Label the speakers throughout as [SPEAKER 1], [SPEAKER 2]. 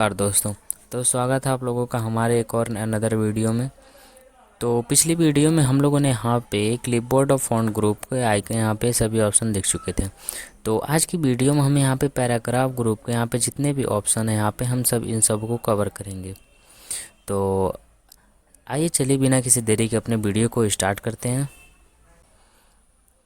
[SPEAKER 1] नमस्कार दोस्तों। तो स्वागत है आप लोगों का हमारे एक और अनदर वीडियो में। तो पिछली वीडियो में हम लोगों ने यहाँ पे क्लिपबोर्ड और फॉन्ट ग्रुप के आइकन यहाँ पे सभी ऑप्शन देख चुके थे। तो आज की वीडियो में हम यहाँ पे पैराग्राफ ग्रुप के यहाँ पे जितने भी ऑप्शन हैं यहाँ पे हम सब इन सब को कवर करेंगे। तो आइए चलिए बिना किसी देरी के अपने वीडियो को स्टार्ट करते हैं।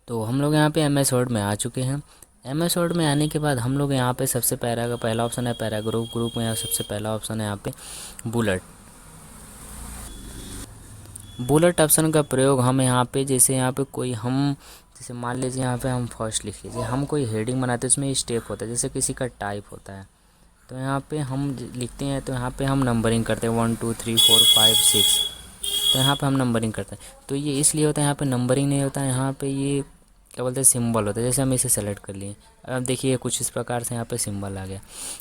[SPEAKER 1] तो हम लोग यहाँ पे एमएस वर्ड में आ चुके हैं। एमएस वर्ड में आने के बाद हम लोग यहाँ पे सबसे पहला ऑप्शन है पैराग्राफ ग्रुप में। सबसे पहला ऑप्शन है यहाँ पे बुलेट। बुलेट ऑप्शन का प्रयोग हम यहाँ पे जैसे जैसे मान लीजिए यहाँ पे हम फर्स्ट लिख लीजिए, हम कोई हेडिंग बनाते हैं उसमें स्टेप होता है, जैसे किसी का टाइप होता है। तो यहाँ पे हम लिखते हैं तो यहाँ पे हम नंबरिंग करते हैं 1 2 3 4 5 6। तो यहाँ पे हम नंबरिंग करते हैं। तो ये इसलिए होता है, यहाँ पे नंबरिंग नहीं होता है, यहाँ पे ये क्या बोलते हैं सिंबल होता है। जैसे हम इसे सेलेक्ट कर लिए, अब देखिए कुछ इस प्रकार से यहाँ पे सिंबल आ गया।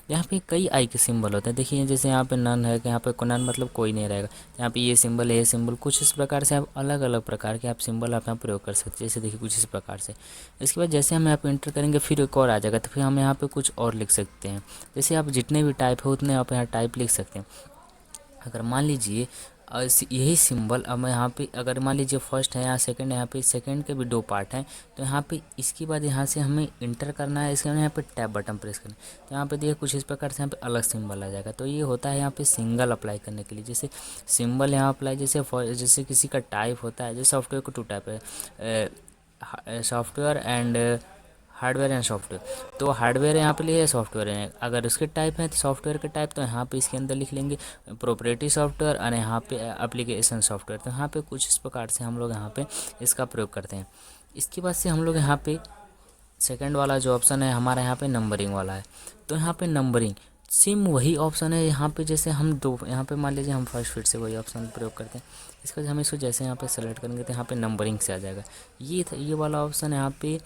[SPEAKER 1] यहाँ पे कई आई के सिंबल होते हैं, देखिए जैसे यहाँ पे नन है कि यहाँ पे नन मतलब कोई नहीं रहेगा। यहाँ पे ये सिंबल है, ये सिंबल, कुछ इस प्रकार से आप अलग अलग प्रकार के आप सिंबल आप यहाँ प्रयोग कर सकते हैं। जैसे देखिए कुछ इस प्रकार से। इसके बाद जैसे हम यहाँ पे इंटर करेंगे फिर एक और आ जाएगा, तो फिर हम यहाँ पे कुछ और लिख सकते हैं। जैसे आप जितने भी टाइप है उतने आप यहाँ टाइप लिख सकते हैं। अगर मान लीजिए यही सिंबल अब मैं यहाँ पे अगर मान लीजिए फर्स्ट है, यहाँ सेकंड है, यहाँ पे सेकंड के भी दो पार्ट हैं। तो यहाँ पे इसके बाद यहाँ से हमें इंटर करना है, इसके बाद यहाँ पे टैब बटन प्रेस करना है। तो यहाँ पे देखिए कुछ इस प्रकार से यहाँ पे अलग सिंबल आ जाएगा। तो ये होता है यहाँ पे सिंगल अप्लाई करने के लिए। जैसे सिंबल यहाँ अप्लाई जैसे किसी का टाइप होता है, जैसे सॉफ्टवेयर को टू टाइप है, software and hardware and software. तो हार्डवेयर यहाँ पे लिए सॉफ्टवेयर है, अगर उसके टाइप है तो सॉफ्टवेयर के टाइप, तो यहाँ पे इसके अंदर लिख लेंगे प्रोप्राइटरी सॉफ्टवेयर और यहाँ पे एप्लीकेशन सॉफ्टवेयर। तो यहाँ पे कुछ इस प्रकार से हम लोग यहाँ पे इसका प्रयोग करते हैं। इसके बाद से हम लोग यहाँ पे सेकंड वाला जो ऑप्शन है हमारा यहाँ पे नंबरिंग वाला है। तो यहाँ पे नंबरिंग सेम वही ऑप्शन है यहाँ पे, जैसे हम दो यहाँ पे मान लीजिए हम फर्स्ट फिर से वही ऑप्शन प्रयोग करते हैं। इसके बाद हम इसको जैसे यहाँ पे सेलेक्ट करेंगे तो यहाँ पे नंबरिंग से आ जाएगा। ये वाला ऑप्शन यहाँ पे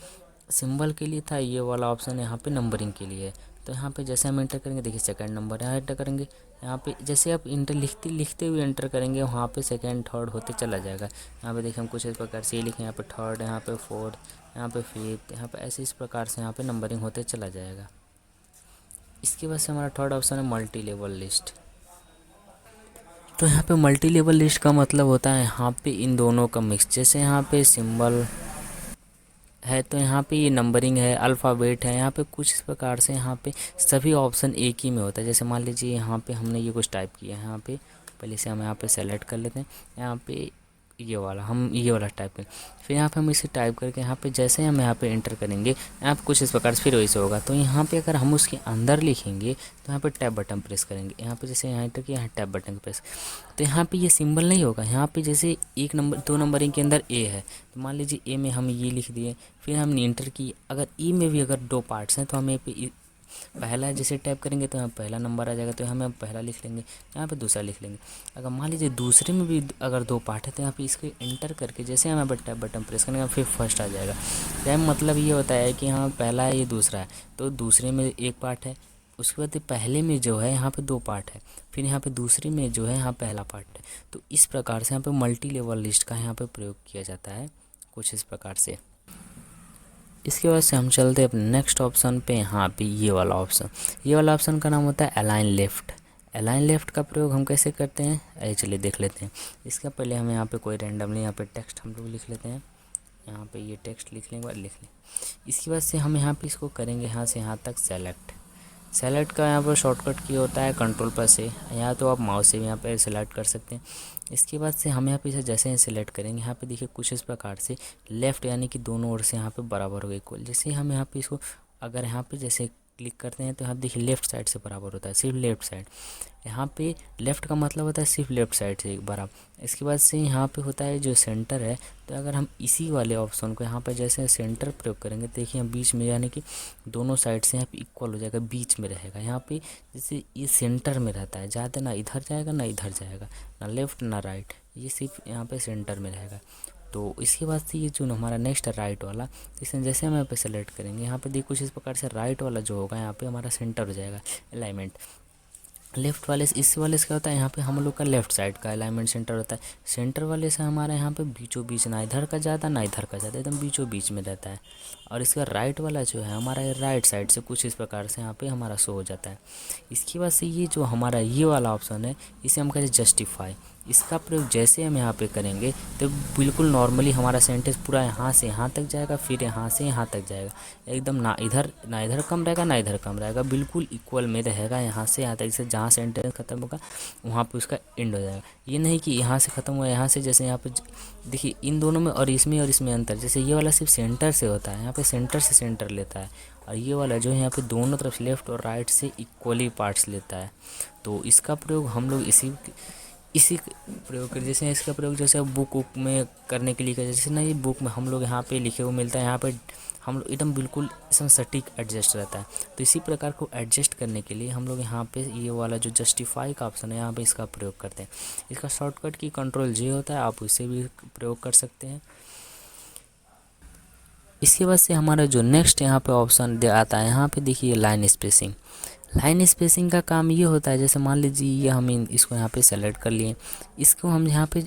[SPEAKER 1] सिंबल के लिए था, ये वाला ऑप्शन यहाँ पे नंबरिंग के लिए है। तो यहाँ पे जैसे हम इंटर करेंगे, देखिए सेकंड नंबर यहाँ इंटर करेंगे, यहाँ पे जैसे आप इंटर लिखते हुए इंटर करेंगे वहाँ पे सेकंड थर्ड होते चला जाएगा। यहाँ पे देखिए हम कुछ इस प्रकार से लिखें, यहाँ पे थर्ड, यहाँ पे फोर्थ, यहाँ पे फिफ्थ, यहाँ पे ऐसे इस प्रकार से यहाँ पे नंबरिंग होते चला जाएगा। इसके बाद से हमारा थर्ड ऑप्शन है मल्टी लेवल लिस्ट। तो यहाँ पे मल्टी लेवल लिस्ट का मतलब होता है यहाँ पे इन दोनों का मिक्स। जैसे यहाँ पे सिंबल है तो यहाँ पे ये नंबरिंग है, अल्फ़ाबेट है, यहाँ पे कुछ इस प्रकार से यहाँ पे सभी ऑप्शन एक ही में होता है। जैसे मान लीजिए यहाँ पे हमने ये कुछ टाइप किया है, यहाँ पे पहले से हम यहाँ पे सेलेक्ट कर लेते हैं, यहाँ पे ये वाला टाइप करें। फिर यहाँ पे हम इसे टाइप करके यहाँ पे जैसे हम यहाँ पे एंटर करेंगे, यहाँ पे कुछ इस प्रकार से फिर वैसे होगा। तो यहाँ पे अगर हम उसके अंदर लिखेंगे तो यहाँ पे टैब बटन प्रेस करेंगे, यहाँ पे जैसे यहाँ एंटर किया, यहाँ टैब बटन प्रेस, तो यहाँ पे ये सिंबल नहीं होगा। यहाँ पे जैसे एक नंबर दो नंबरिंग के अंदर ए है, तो मान लीजिए ए में हम ये लिख दिए, फिर हमने इंटर की। अगर ई में भी अगर दो पार्ट्स हैं तो हम यहाँ पे पहला जैसे टाइप करेंगे तो यहाँ पहला नंबर आ जाएगा, तो हम पहला लिख लेंगे, यहाँ पे दूसरा लिख लेंगे। अगर मान लीजिए दूसरे में भी अगर दो पार्ट है तो यहाँ पे इसको एंटर करके जैसे हम यहाँ पर टैब बटन प्रेस करेंगे फिर फर्स्ट आ जाएगा। टैब मतलब ये होता है कि हाँ पहला है ये दूसरा है, तो दूसरे में एक पार्ट है, उसके बाद पहले में जो है यहाँ पे दो पार्ट है, फिर यहाँ पे दूसरे में जो है यहाँ पहला पार्ट है। तो इस प्रकार से यहाँ पे मल्टी लेवल लिस्ट का यहाँ पे प्रयोग किया जाता है कुछ इस प्रकार से। इसके बाद से हम चलते हैं अपने नेक्स्ट ऑप्शन पे। यहाँ पे ये वाला ऑप्शन का नाम होता है अलाइन लेफ्ट। अलाइन लेफ्ट का प्रयोग हम कैसे करते हैं आइए चलिए देख लेते हैं। इसका पहले हम यहाँ पे कोई रैंडमली यहाँ पे टेक्स्ट हम लोग लिख लेते हैं, यहाँ पे ये टेक्स्ट लिखने के बाद लिख लें। इसके बाद से हम यहाँ पे इसको करेंगे यहाँ से यहाँ तक सेलेक्ट का यहाँ पर शॉर्टकट की होता है कंट्रोल पर से, या तो आप माउस से भी यहाँ पे सेलेक्ट कर सकते हैं। इसके बाद से हम यहाँ पे इसे जैसे ही सेलेक्ट करेंगे, यहाँ पे देखिए कुछ इस प्रकार से लेफ़्ट यानी कि दोनों ओर से यहाँ पे बराबर हो गए इक्वल। जैसे हम यहाँ पे इसको अगर यहाँ पे जैसे क्लिक करते हैं तो यहाँ देखिए लेफ़्ट साइड से बराबर होता है, सिर्फ लेफ़्ट साइड। यहाँ पे लेफ़्ट का मतलब होता है सिर्फ लेफ़्ट साइड से बराबर। इसके बाद से यहाँ पे होता है जो सेंटर है, तो अगर हम इसी वाले ऑप्शन को यहाँ पे जैसे सेंटर प्रयोग करेंगे, देखिए हम बीच में यानी कि दोनों साइड से यहाँ पे इक्वल हो जाएगा, बीच में रहेगा। यहाँ पे जैसे ये सेंटर में रहता है, ज़्यादा ना इधर जाएगा ना इधर जाएगा, ना लेफ़्ट ना राइट, ये सिर्फ यहाँ पे सेंटर में रहेगा। तो इसके बाद से ये जो हमारा नेक्स्ट है राइट वाला, इसमें जैसे हम यहाँ पे सेलेक्ट करेंगे, यहाँ पे देखिए कुछ इस प्रकार से राइट वाला जो होगा यहाँ पे हमारा सेंटर हो जाएगा, अलाइनमेंट। लेफ़्ट वाले से, इस वाले से क्या होता है, यहाँ पे हम लोग का लेफ़्ट साइड का अलाइनमेंट सेंटर होता है। सेंटर वाले से हमारा यहाँ पे बीचों बीच, ना इधर का ज़्यादा ना इधर का ज़्यादा, एकदम बीचों बीच में रहता है। और इसका राइट वाला जो है हमारा, राइट साइड से कुछ इस प्रकार से यहाँ पे हमारा शो हो जाता है। इसके बाद से ये जो हमारा ये वाला ऑप्शन है, इसे हम कहते हैं जस्टिफाई। इसका प्रयोग जैसे हम यहाँ पे करेंगे तो बिल्कुल नॉर्मली हमारा सेंटेंस पूरा यहाँ से यहाँ तक जाएगा, फिर यहाँ से यहाँ तक जाएगा, एकदम ना इधर कम रहेगा ना इधर कम रहेगा, बिल्कुल इक्वल में रहेगा यहाँ से यहाँ तक। जैसे जहाँ सेंटेंस खत्म होगा वहाँ पे उसका एंड हो जाएगा। ये नहीं कि यहाँ से ख़त्म हुआ यहाँ से, जैसे यहाँ पे देखिए इन दोनों में और इसमें अंतर, जैसे ये वाला सिर्फ सेंटर से होता है, यहाँ पे सेंटर से सेंटर लेता है, और ये वाला जो है यहाँ पे दोनों तरफ लेफ़्ट और राइट से इक्वली पार्ट्स लेता है। तो इसका प्रयोग हम लोग इसी प्रयोग कर, जैसे इसका प्रयोग जैसे बुक में करने के लिए कर, जैसे ना ये बुक में हम लोग यहाँ पे लिखे हुए मिलता है, यहाँ पे हम लोग एकदम बिल्कुल इसमें सटीक एडजस्ट रहता है। तो इसी प्रकार को एडजस्ट करने के लिए हम लोग यहाँ पे ये वाला जो जस्टिफाई का ऑप्शन है यहाँ पे इसका प्रयोग करते हैं। इसका शॉर्टकट की Ctrl+J होता है, आप उससे भी प्रयोग कर सकते हैं। इसके बाद से हमारा जो नेक्स्ट यहाँ पे ऑप्शन आता है, यहाँ पे देखिए लाइन स्पेसिंग। लाइन स्पेसिंग का काम ये होता है, जैसे मान लीजिए ये हम इसको यहाँ पे सेलेक्ट कर लिए, इसको हम यहाँ पे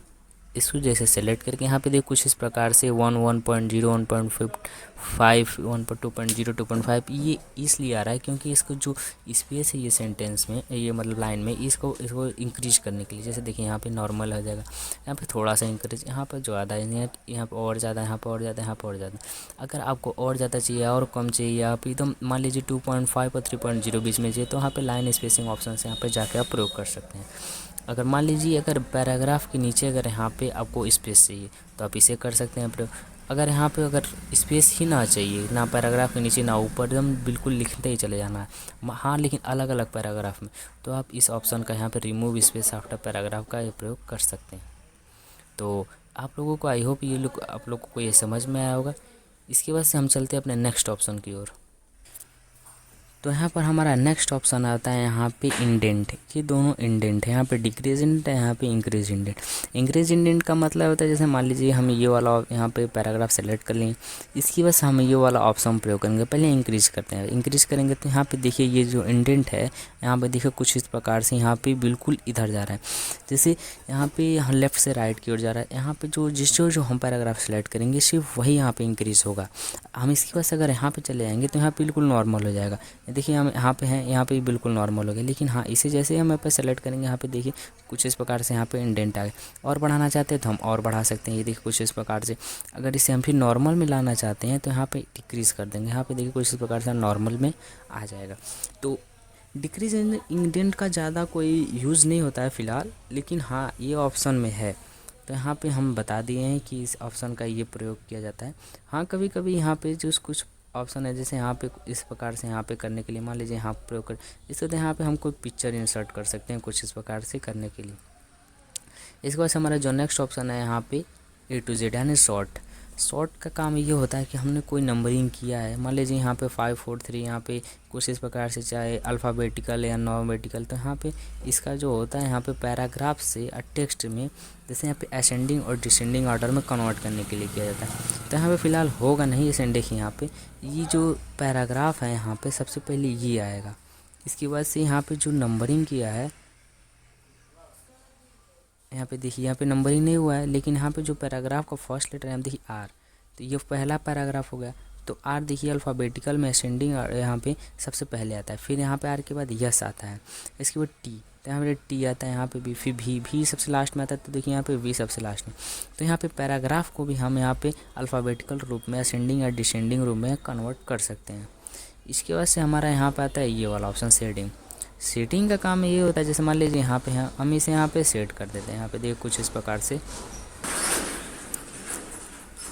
[SPEAKER 1] इसको जैसे सेलेक्ट करके यहाँ पे देख कुछ इस प्रकार से 1.0 1.5 1.2.0 2.5 ये इसलिए आ रहा है क्योंकि इसको जो स्पेस है ये सेंटेंस में, ये मतलब लाइन में, इसको इंक्रीज करने के लिए। जैसे देखिए यहाँ पे नॉर्मल हो जाएगा, यहाँ पे थोड़ा सा इंक्रीज, यहाँ पर ज़्यादा है, यहाँ पर और ज़्यादा, यहाँ पर और ज़्यादा, यहाँ पर और ज़्यादा। अगर आपको और ज़्यादा चाहिए और कम चाहिए, आप एकदम मान लीजिए 2.5 और 3.0 बीच में चाहिए, तो यहाँ पे लाइन स्पेसिंग ऑप्शन से यहाँ पे जाके आप प्रयोग कर सकते हैं। अगर मान लीजिए अगर पैराग्राफ के नीचे अगर यहाँ पे आपको स्पेस चाहिए तो आप इसे कर सकते हैं प्रयोग। अगर यहाँ पे अगर स्पेस ही ना चाहिए, ना पैराग्राफ के नीचे ना ऊपर, एकदम बिल्कुल लिखते ही चले जाना है, हाँ लेकिन अलग अलग पैराग्राफ में, तो आप इस ऑप्शन का यहाँ पे रिमूव स्पेस आफ्टर पैराग्राफ का ये प्रयोग कर सकते हैं। तो आप लोगों को आई होप ये आप लोगों को ये समझ में आया होगा। इसके बाद से हम चलते हैं अपने नेक्स्ट ऑप्शन की ओर। तो यहाँ पर हमारा नेक्स्ट ऑप्शन आता है यहाँ पे इंडेंट। ये दोनों इंडेंट है, यहाँ पे डिक्रीज इंडेंट है, यहाँ पे इंक्रीज इंडेंट। इंक्रीज इंडेंट का मतलब होता है, जैसे मान लीजिए हम ये वाला यहाँ पे पैराग्राफ सेलेक्ट कर लें, इसकी वजह से हम ये वाला ऑप्शन प्रयोग करेंगे। पहले इंक्रीज करते हैं, इंक्रीज करेंगे तो यहाँ पे देखिए ये जो इंडेंट है यहाँ पे देखिए कुछ इस प्रकार से यहाँ पे बिल्कुल इधर जा रहा है, जैसे यहाँ पे यहाँ लेफ्ट से राइट की ओर जा रहा है। यहाँ पे जो हम पैराग्राफ सेलेक्ट करेंगे सिर्फ वही यहाँ पे इंक्रीज होगा। हम इसकी वजह से अगर यहाँ पे चले जाएंगे तो यहाँ बिल्कुल नॉर्मल हो जाएगा। देखिए हम यहाँ पे हैं, यहाँ पे बिल्कुल नॉर्मल हो गया, लेकिन हाँ इसे जैसे हम यहाँ पे सेलेक्ट करेंगे यहाँ पे देखिए कुछ इस प्रकार से यहाँ पे इंडेंट आ गए। और बढ़ाना चाहते हैं तो हम और बढ़ा सकते हैं, ये देखिए कुछ इस प्रकार से। अगर इसे हम फिर नॉर्मल में लाना चाहते हैं तो यहाँ पे डिक्रीज़ कर देंगे, यहाँ पे देखिए कुछ इस प्रकार से नॉर्मल में आ जाएगा। तो डिक्रीज इंडेंट का ज़्यादा कोई यूज़ नहीं होता है फ़िलहाल, लेकिन हाँ ये ऑप्शन में है, तो यहाँ पे हम बता दिए हैं कि इस ऑप्शन का ये प्रयोग किया जाता है। हाँ कभी कभी यहाँ पे जो कुछ ऑप्शन है, जैसे यहाँ पे इस प्रकार से यहाँ पे करने के लिए मान लीजिए यहाँ प्रयोग कर, इसके बाद यहाँ पे हम कोई पिक्चर इंसर्ट कर सकते हैं कुछ इस प्रकार से करने के लिए। इसके बाद हमारा जो नेक्स्ट ऑप्शन है यहाँ पे A to Z यानी शॉर्ट का काम ये होता है कि हमने कोई नंबरिंग किया है, मान लीजिए यहाँ पे 5 4 3, यहाँ पे कुछ इस प्रकार से चाहे अल्फ़ाबेटिकल या नॉर्मेटिकल, तो यहाँ पे इसका जो होता है यहाँ पे पैराग्राफ से टेक्स्ट में जैसे यहाँ पे असेंडिंग और डिसेंडिंग ऑर्डर में कन्वर्ट करने के लिए किया जाता है। तो यहाँ पे फ़िलहाल होगा नहीं असेंडिंग, यहाँ पे ये जो पैराग्राफ है यहाँ पे सबसे पहले ये आएगा, इसके बाद से यहाँ पे जो नंबरिंग किया है यहाँ पे देखिए यहाँ पे नंबरिंग नहीं हुआ है, लेकिन यहाँ पे जो पैराग्राफ का फर्स्ट लेटर है देखिए आर, तो ये पहला पैराग्राफ हो गया। तो आर देखिए अल्फ़ाबेटिकल में असेंडिंग यहाँ पे सबसे पहले आता है, फिर यहाँ पे आर के बाद यस आता है, इसके बाद टी, तो यहाँ पे टी आता है, यहाँ पे भी, फिर भी सबसे लास्ट में आता है, तो देखिए यहाँ पे वी सबसे लास्ट में। तो यहाँ पे पैराग्राफ को भी हम यहाँ पे अल्फ़ाबेटिकल रूप में असेंडिंग या डिसेंडिंग रूप में कन्वर्ट कर सकते हैं। इसके बाद से हमारा यहाँ पे आता है ये वाला ऑप्शन सेटिंग का काम ये होता है, जैसे मान लीजिए यहाँ पे हम इसे यहाँ पे सेट कर देते हैं। यहाँ पे देखिए कुछ इस प्रकार से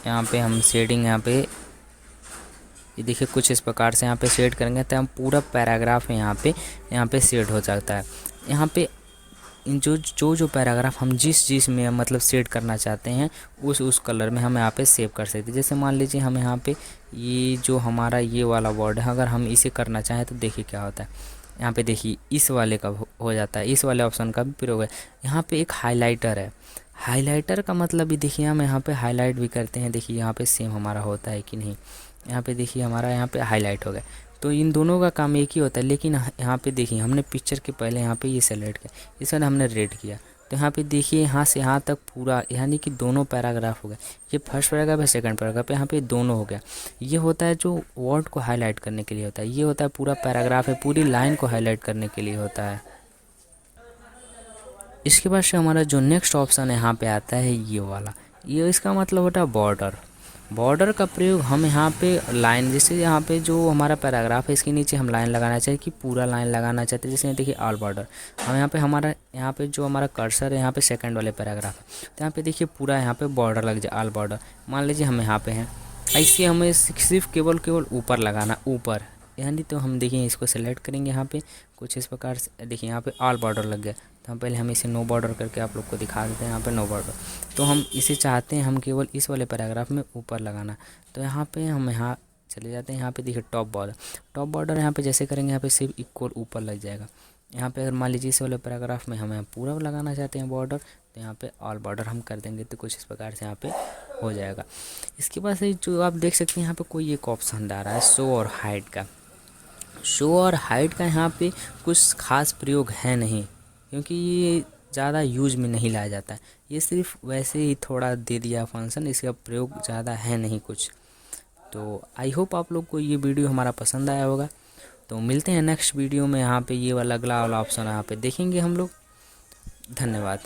[SPEAKER 1] यहाँ पे हम सेटिंग यहाँ पे ये देखिए कुछ इस प्रकार से यहाँ पे सेट करेंगे तो हम पूरा पैराग्राफ यहाँ पे सेट हो जाता है। यहाँ पे जो पैराग्राफ हम जिस में मतलब सेट करना चाहते हैं उस कलर में हम यहाँ पे सेव कर सकते हैं। जैसे मान लीजिए हम यहाँ पे ये जो हमारा ये वाला वर्ड है, अगर हम इसे करना चाहें तो देखिए क्या होता है। यहाँ पे देखिए इस वाले का हो जाता है, इस वाले ऑप्शन का भी प्रयोग है। यहाँ पे एक हाइलाइटर है, हाइलाइटर का मतलब भी देखिए हम यहाँ पे हाईलाइट भी करते हैं। देखिए यहाँ पे सेम हमारा होता है कि नहीं, यहाँ पे देखिए हमारा यहाँ पे हाईलाइट हो गया। तो इन दोनों का काम एक ही होता है, लेकिन यहाँ पे देखिए हमने पिक्चर के पहले यहाँ पे ये सेलेक्ट किया, इस बार हमने रेड किया, तो यहाँ पे देखिए यहाँ से यहाँ तक पूरा यानी कि दोनों पैराग्राफ हो गए। ये फर्स्ट पैराग्राफ है, सेकंड पैराग्राफ, यहाँ पे दोनों हो गया। ये होता है जो वर्ड को हाईलाइट करने के लिए होता है, ये होता है पूरा पैराग्राफ है, पूरी लाइन को हाईलाइट करने के लिए होता है। इसके बाद से हमारा जो नेक्स्ट ऑप्शन यहाँ पे आता है ये वाला, ये इसका मतलब होता है बॉर्डर। बॉर्डर का प्रयोग हम यहाँ पे लाइन, जैसे यहाँ पे जो हमारा पैराग्राफ है इसके नीचे हम लाइन लगाना चाहिए कि पूरा लाइन लगाना चाहते हैं। जैसे देखिए ऑल बॉर्डर, हम यहाँ पे हमारा यहाँ पे जो हमारा कर्सर है यहाँ पे सेकंड वाले पैराग्राफ है, तो यहाँ पे देखिए पूरा यहाँ पे बॉर्डर लग जाए, ऑल बॉर्डर। मान लीजिए हम यहाँ पे हैं, ऐसे हमें सिर्फ केवल ऊपर लगाना, ऊपर यानी। तो हम देखिए इसको सेलेक्ट करेंगे यहाँ पे कुछ इस प्रकार से, देखिए यहाँ पे ऑल बॉर्डर लग गया। तो हम पहले हम इसे नो बॉर्डर करके आप लोग को दिखा देते हैं, यहाँ पे नो बॉर्डर। तो हम इसे चाहते हैं हम केवल इस वाले पैराग्राफ में ऊपर लगाना, तो यहाँ पे हम यहाँ चले जाते हैं। यहाँ पे देखिए टॉप बॉर्डर, टॉप बॉर्डर यहाँ पे जैसे करेंगे यहाँ पे सिर्फ इक्वल ऊपर लग जाएगा। यहाँ पे अगर मान लीजिए इस वाले पैराग्राफ में हमें पूरा लगाना चाहते हैं बॉर्डर, तो यहाँ पे ऑल बॉर्डर हम कर देंगे, तो कुछ इस प्रकार से यहाँ पे हो जाएगा। इसके बाद से जो आप देख सकते हैं यहाँ पे कोई एक ऑप्शन आ रहा है शो और हाइड का। शो और हाइड का यहाँ पे कुछ खास प्रयोग है नहीं, क्योंकि ये ज़्यादा यूज में नहीं लाया जाता है, ये सिर्फ वैसे ही थोड़ा दे दिया फंक्शन, इसका प्रयोग ज़्यादा है नहीं कुछ। तो आई होप आप लोग को ये वीडियो हमारा पसंद आया होगा। तो मिलते हैं नेक्स्ट वीडियो में, यहाँ पे ये वाला अगला वाला ऑप्शन यहाँ पे देखेंगे हम लोग। धन्यवाद।